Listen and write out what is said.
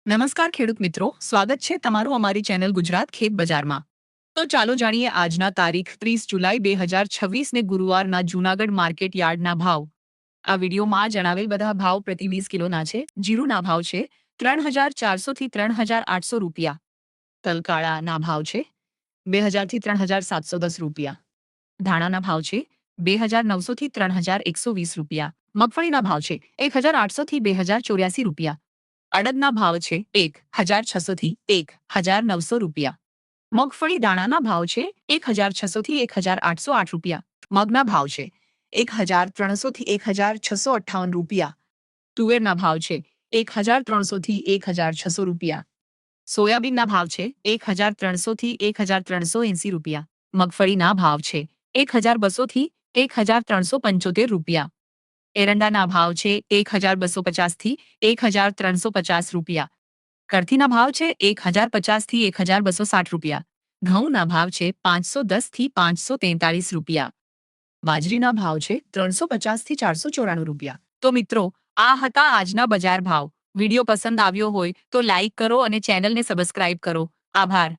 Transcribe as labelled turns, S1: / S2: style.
S1: નમસ્કાર ખેડૂત મિત્રો, સ્વાગત છે તમારું અમારી ચેનલ ગુજરાત ખેત બજારમાં. તો ચાલો જાણીએ આજના તારીખ 30 જુલાઈ 2026 ને ગુરુવારના જૂનાગઢ માર્કેટ યાર્ડના ભાવ. આ વિડીયોમાં જણાવેલ બધા ભાવ પ્રતિ 20 કિલોના છે. જીરુના ભાવ છે 3400 થી 3800 રૂપિયા. તલકાળાના ભાવ છે 2000 થી 3710 રૂપિયા. ધાણાના ભાવ છે 2900 થી 3120 રૂપિયા. મગફળીના ભાવ છે 1800 થી 2084 રૂપિયા. અડદના ભાવ છે 1600 થી 1900 રૂપિયા. મગફળી દાણાના ભાવ છે 1600 થી 1808 રૂપિયા. મગના ભાવ છે 1300 થી 1658 રૂપિયા. તુવેરના ભાવ છે 1300 થી 1600 રૂપિયા. સોયાબીનના ભાવ છે 1300 થી 1380 રૂપિયા. મગફળીના ભાવ છે 1200 થી 1375 રૂપિયા. એરંડાના ભાવ છે 1250 થી 1350 રૂપિયા. કરથીના ભાવ છે 1050 થી 1260 રૂપિયા. ઘઉંના ભાવ છે 510 થી 543 રૂપિયા. બાજરીના ભાવ છે 350 થી 494 રૂપિયા. તો મિત્રો, આ હતા આજના બજાર ભાવ. વિડીયો પસંદ આવ્યો હોય તો લાઈક કરો અને ચેનલને સબસ્ક્રાઇબ કરો. આભાર.